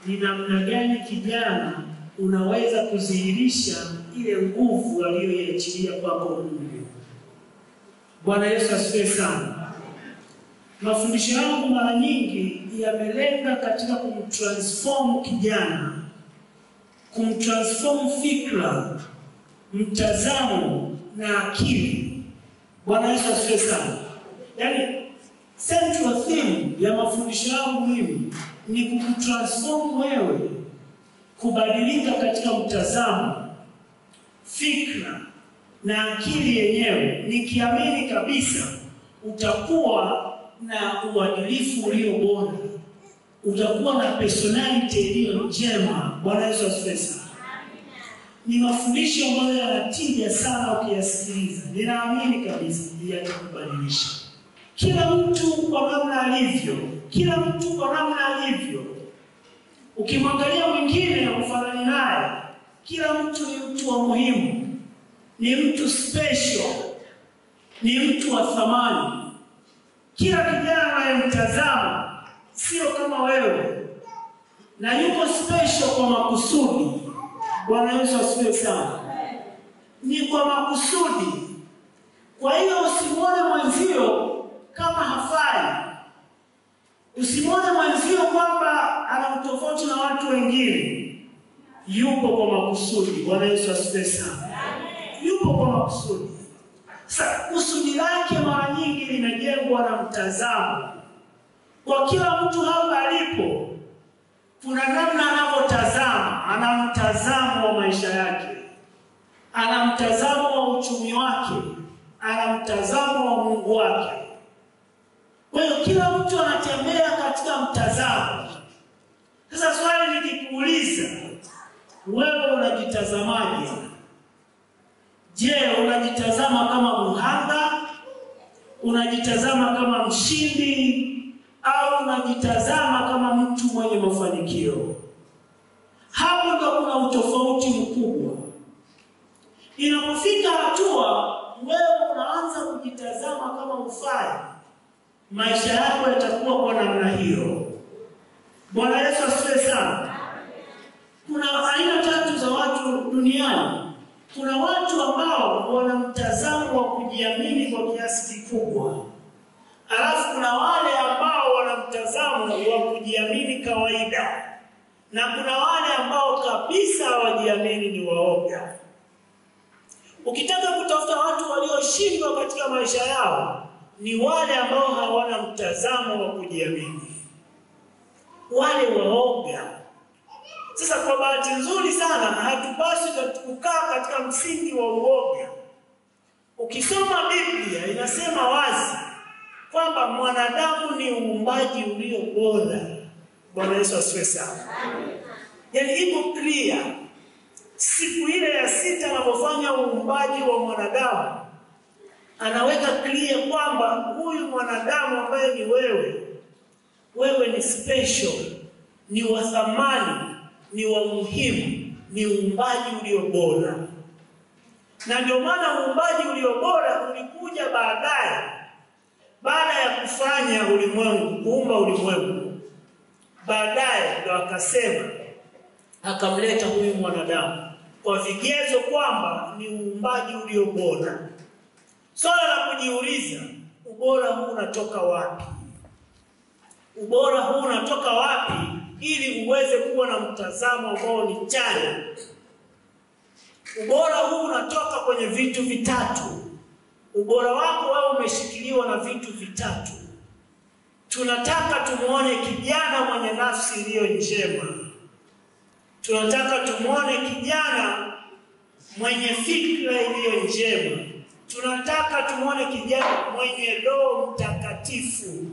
ni namna gani kijana unaweza kudhihirisha ile nguvu aliyoiachilia kwako Mungu. Bwana Yesu asifiwe sana. Mafundisho yangu mara nyingi yamelenga katika kumtransform kijana, kumtransform fikra, mtazamo na akili. Bwana Yesu asifiwe sana. Yaani central theme ya mafundisho yangu mimi ni kukutransform wewe, kubadilika katika mtazamo, fikra na akili yenyewe, nikiamini kabisa utakuwa na uadilifu ulio bora, utakuwa na personality iliyo njema. Bwana Yesu asifiwe sana. Ni mafundisho ambayo yanatija sana ukiyasikiliza. Ninaamini kabisa yatakubadilisha. Kila mtu kwa namna alivyo, kila mtu kwa namna alivyo. Ukimwangalia mwingine na kufanana naye, kila mtu ni mtu wa muhimu, ni mtu special, ni mtu wa thamani. Kila kijana anayemtazama sio kama wewe, na yuko special kwa makusudi. Bwana Yesu asifiwe sana. Ni kwa makusudi. Kwa hiyo usimwone mwenzio kama hafai. Usimwone mwenzio kwamba ana utofauti na watu wengine. Yupo kwa makusudi. Bwana Yesu asifiwe sana. Yupo kwa makusudi. Sasa kusudi lake mara nyingi limejengwa na mtazamo. Kwa kila mtu hapa alipo, kuna namna anavyotazama. Ana mtazamo wa maisha yake, ana mtazamo wa uchumi wake, ana mtazamo wa Mungu wake. Kwa hiyo kila mtu anatembea katika mtazamo. Sasa swali nikikuuliza, wewe unajitazamaje? Je, unajitazama kama mhanga? Unajitazama kama mshindi? Au unajitazama kama mtu mwenye mafanikio? Hapo ndo kuna utofauti mkubwa. Inapofika hatua wewe unaanza kujitazama kama ufai, maisha yako yatakuwa kwa namna hiyo. Bwana Yesu asifiwe sana. Kuna aina tatu za watu duniani. Kuna watu ambao wana mtazamo wa kujiamini kwa kiasi kikubwa. Alafu kuna wale ambao wana mtazamo wa kujiamini kawaida. Na kuna wale ambao kabisa hawajiamini, ni waoga. Ukitaka kutafuta watu walioshindwa katika maisha yao, ni wale ambao hawana mtazamo wa kujiamini, wale waoga. Sasa kwa bahati nzuri sana hatupaswi kukaa katika msingi wa uoga. Ukisoma Biblia inasema wazi kwamba mwanadamu ni uumbaji ulio bora. Bwana Yesu asifiwe sana. Yaani iko clear. Siku ile ya 6 anapofanya uumbaji wa mwanadamu, anaweka clear kwamba huyu mwanadamu ambaye ni wewe ni special, ni wa thamani, ni wa muhimu, ni uumbaji ulio bora. Na ndio maana uumbaji ulio bora ulikuja baadaye, baada ya kufanya ulimwengu, kuumba ulimwengu. Baadaye ndio akasema, akamleta huyu mwanadamu kwa vigezo kwamba ni uumbaji ulio bora. Swala la kujiuliza, ubora huu unatoka wapi? Ubora huu unatoka wapi ili uweze kuwa na mtazamo ambao ni chanya? Ubora huu unatoka kwenye vitu vitatu. Ubora wako wewe umeshikiliwa na vitu vitatu. Tunataka tumuone kijana mwenye nafsi iliyo njema. Tunataka tumuone kijana mwenye fikra iliyo njema. Tunataka tumuone kijana mwenye Roho Mtakatifu.